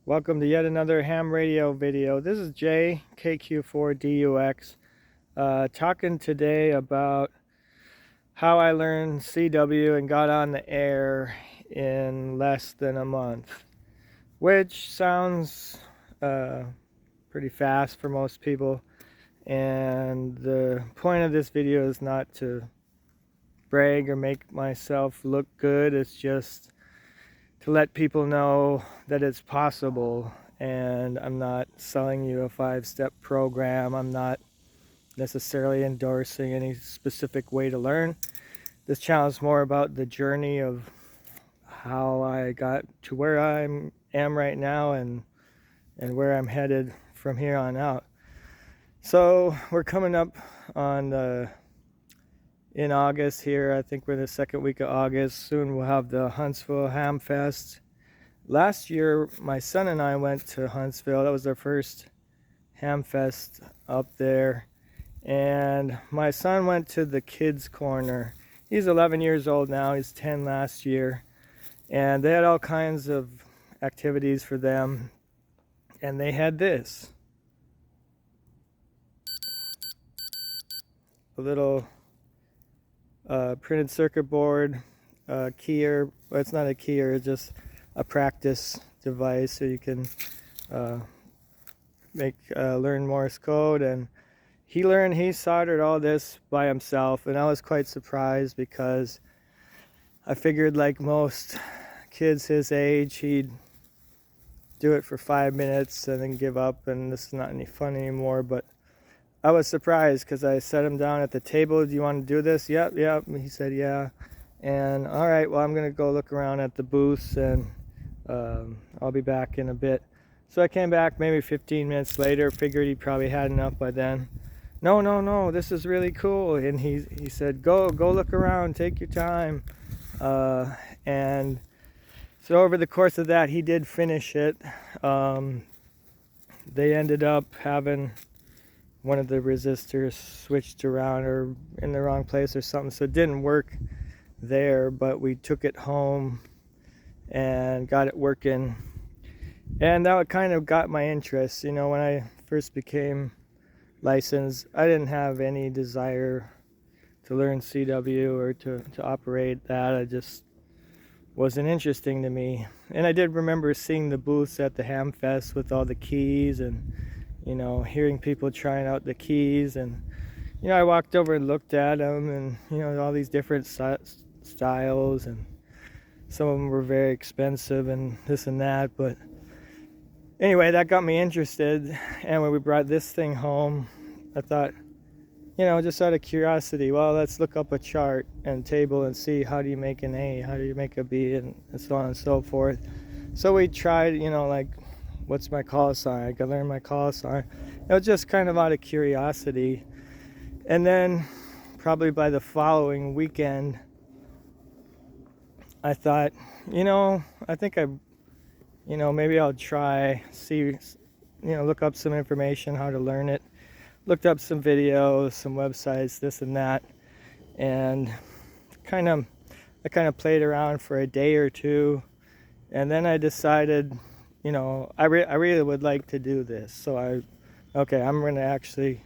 Welcome to yet another ham radio video. This is Jay, KQ4DUX, talking today about how I learned CW and got on the air in less than a month, which sounds pretty fast for most people. And the point of this video is not to brag or make myself look good. It's just to let people know that it's possible, and I'm not selling you a 5-step program. I'm not necessarily endorsing any specific way to learn. This channel is more about the journey of how I got to where I am right now and where I'm headed from here on out. So we're coming up on in August here. I think we're the second week of August. Soon we'll have the Huntsville Ham Fest. Last year, my son and I went to Huntsville. That was our first Ham Fest up there. And my son went to the kids' corner. He's 11 years old now. He's 10 last year. And they had all kinds of activities for them. And they had this. A little printed circuit board, keyer. Well, it's not a keyer, it's just a practice device so you can learn Morse code. And he soldered all this by himself, and I was quite surprised because I figured, like most kids his age, he'd do it for 5 minutes and then give up, and this is not any fun anymore. But I was surprised because I set him down at the table. Do you want to do this? Yep. He said, yeah. And all right, well, I'm going to go look around at the booths, and I'll be back in a bit. So I came back maybe 15 minutes later, figured he probably had enough by then. No, this is really cool. And he said, go look around, take your time. And so over the course of that, he did finish it. They ended up having one of the resistors switched around or in the wrong place or something, so it didn't work there, but we took it home and got it working, and that kind of got my interest. You know, when I first became licensed, I didn't have any desire to learn CW or to operate that. I just wasn't interesting to me. And I did remember seeing the booths at the Ham Fest with all the keys, and hearing people trying out the keys. And I walked over and looked at them, and all these different styles, and some of them were very expensive and this and that. But anyway, that got me interested. And when we brought this thing home, I thought, just out of curiosity, well, let's look up a chart and table and see, how do you make an A, how do you make a B, and so on and so forth. So we tried, like, what's my call sign? I could learn my call sign. It was just kind of out of curiosity. And then probably by the following weekend, I thought, I think maybe I'll try, see, look up some information, how to learn it. Looked up some videos, some websites, this and that. And I kind of played around for a day or two. And then I decided, I really would like to do this. So I'm going to actually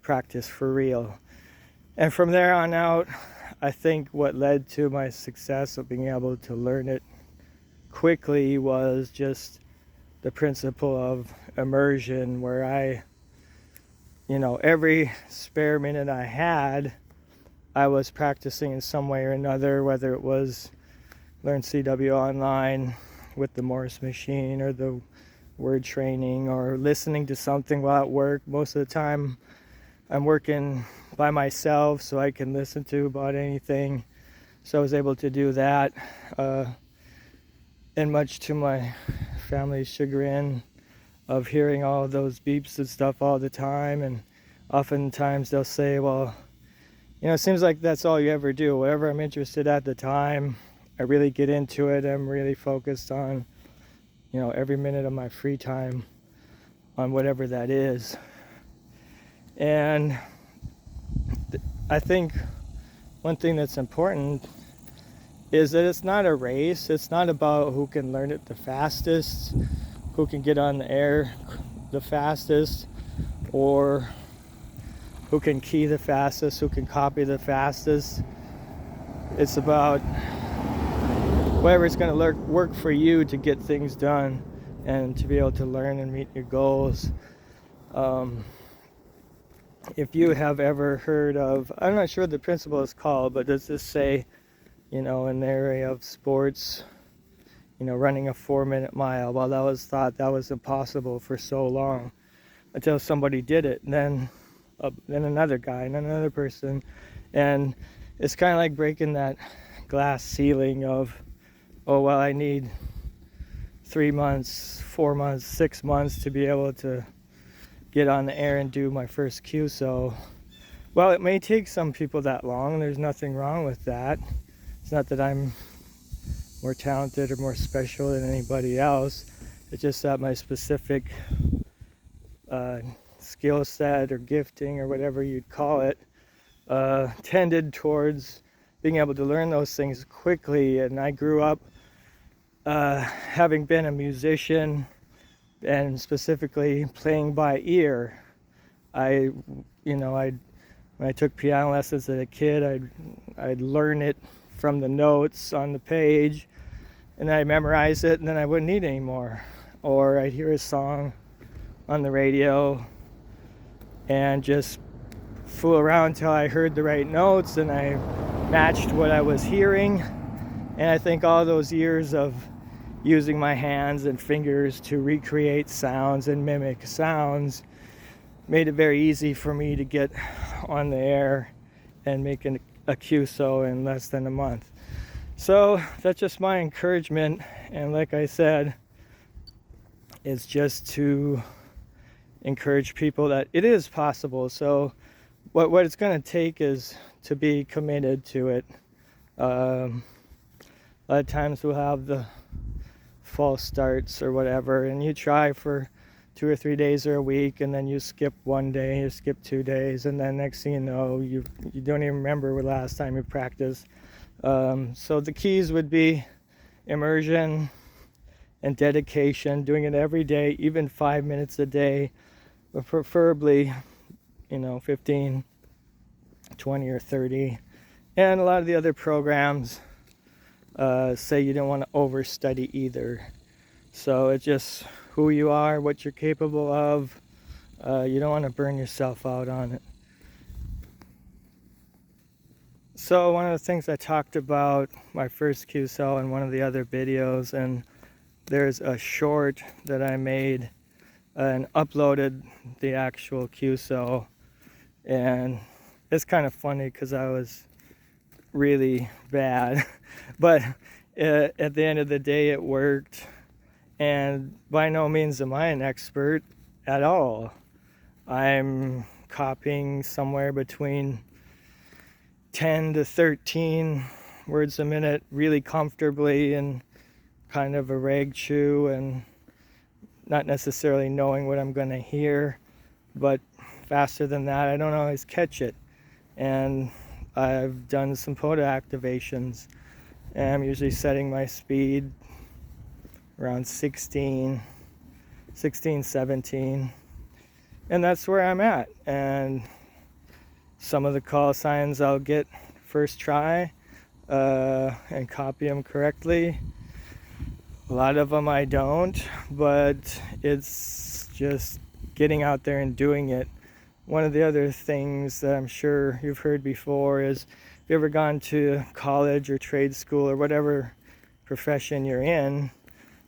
practice for real. And from there on out, I think what led to my success of being able to learn it quickly was just the principle of immersion, where I, every spare minute I had, I was practicing in some way or another, whether it was learn CW online with the Morse machine, or the word training, or listening to something while at work. Most of the time I'm working by myself, so I can listen to about anything. So I was able to do that, and much to my family's chagrin, of hearing all of those beeps and stuff all the time. And oftentimes they'll say, well, it seems like that's all you ever do. Whatever I'm interested at the time, I really get into it. I'm really focused on, every minute of my free time on whatever that is. And I think one thing that's important is that it's not a race. It's not about who can learn it the fastest, who can get on the air the fastest, or who can key the fastest, who can copy the fastest. It's about whatever's going to work for you to get things done and to be able to learn and meet your goals. If you have ever heard of, I'm not sure what the principle is called, but does this say, in the area of sports, running a 4-minute mile? Well, that was thought that was impossible for so long until somebody did it, and then another guy and another person, and it's kind of like breaking that glass ceiling of, oh well, I need 3 months, 4 months, 6 months to be able to get on the air and do my first QSO. Well, it may take some people that long. There's nothing wrong with that. It's not that I'm more talented or more special than anybody else. It's just that my specific skill set or gifting or whatever you'd call it tended towards being able to learn those things quickly. And I grew up having been a musician and specifically playing by ear. When I took piano lessons as a kid, I'd learn it from the notes on the page, and I'd memorize it, and then I wouldn't need any more. Or I'd hear a song on the radio and just fool around until I heard the right notes and I matched what I was hearing. And I think all those years of using my hands and fingers to recreate sounds and mimic sounds made it very easy for me to get on the air and make a QSO in less than a month. So that's just my encouragement, and like I said, it's just to encourage people that it is possible. So what it's going to take is to be committed to it. A lot of times we'll have the false starts or whatever, and you try for 2 or 3 days or a week, and then you skip 1 day, you skip 2 days, and then next thing you know, you don't even remember the last time you practiced. So the keys would be immersion and dedication, doing it every day, even 5 minutes a day, but preferably 15, 20, or 30. And a lot of the other programs say you don't want to overstudy either. So it's just who you are, what you're capable of. You don't want to burn yourself out on it. So one of the things I talked about my first QSO in one of the other videos, and there's a short that I made and uploaded the actual QSO, and it's kind of funny because I was really bad, but at the end of the day it worked, and by no means am I an expert at all. I'm copying somewhere between 10 to 13 words a minute really comfortably, and kind of a rag chew, and not necessarily knowing what I'm going to hear, but faster than that I don't always catch it. And I've done some photo activations, and I'm usually setting my speed around 16, 17, and that's where I'm at. And some of the call signs I'll get first try and copy them correctly. A lot of them I don't, but it's just getting out there and doing it. One of the other things that I'm sure you've heard before is, if you've ever gone to college or trade school or whatever profession you're in,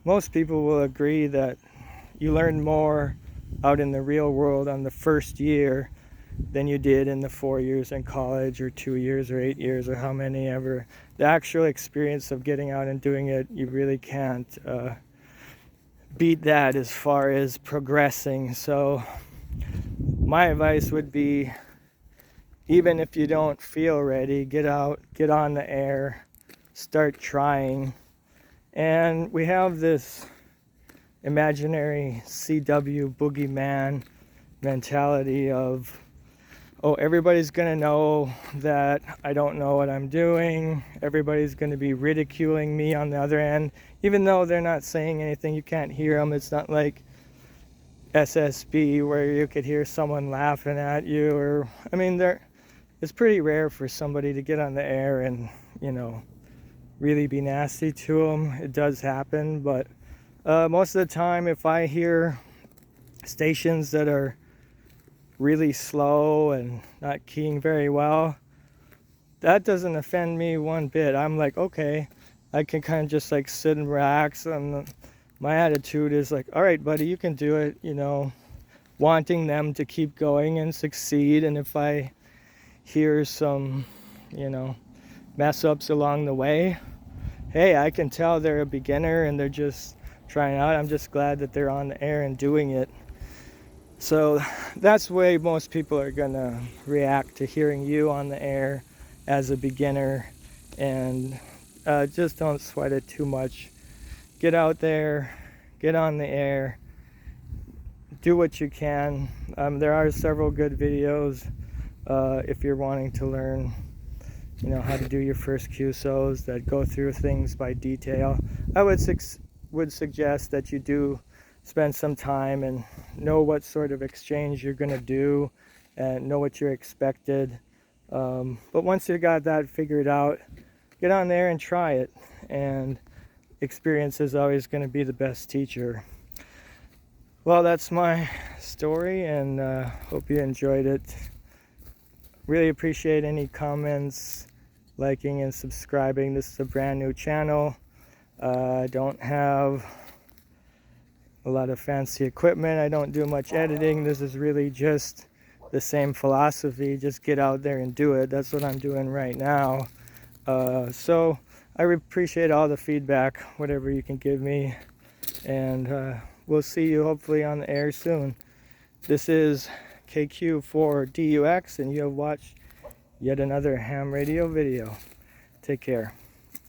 most people will agree that you learn more out in the real world on the first year than you did in the 4 years in college, or 2 years, or 8 years, or how many ever. The actual experience of getting out and doing it, you really can't beat that as far as progressing. So my advice would be, even if you don't feel ready, get out, get on the air, start trying. And we have this imaginary CW boogeyman mentality of, oh, everybody's gonna know that I don't know what I'm doing. Everybody's gonna be ridiculing me on the other end, even though they're not saying anything. You can't hear them. It's not like SSB where you could hear someone laughing at you, or I mean, it's pretty rare for somebody to get on the air and, you know, really be nasty to them. It does happen, but most of the time, if I hear stations that are really slow and not keying very well, that doesn't offend me one bit. I'm like, okay, I can kind of just like sit and relax, and my attitude is like, all right, buddy, you can do it, you know, wanting them to keep going and succeed. And if I hear some, you know, mess ups along the way, hey, I can tell they're a beginner and they're just trying out. I'm just glad that they're on the air and doing it. So that's the way most people are gonna react to hearing you on the air as a beginner. And just don't sweat it too much. Get out there, get on the air, do what you can. There are several good videos if you're wanting to learn, you know, how to do your first QSOs that go through things by detail. I would suggest that you do spend some time and know what sort of exchange you're going to do and know what you're expected. But once you got that figured out, get on there and try it. And experience is always going to be the best teacher. Well, that's my story, and hope you enjoyed it. Really appreciate any comments, liking, and subscribing. This is a brand new channel. I don't have a lot of fancy equipment. I don't do much editing. This is really just the same philosophy. Just get out there and do it. That's what I'm doing right now. So I appreciate all the feedback, whatever you can give me. And we'll see you hopefully on the air soon. This is KQ4DUX, and you have watched yet another ham radio video. Take care.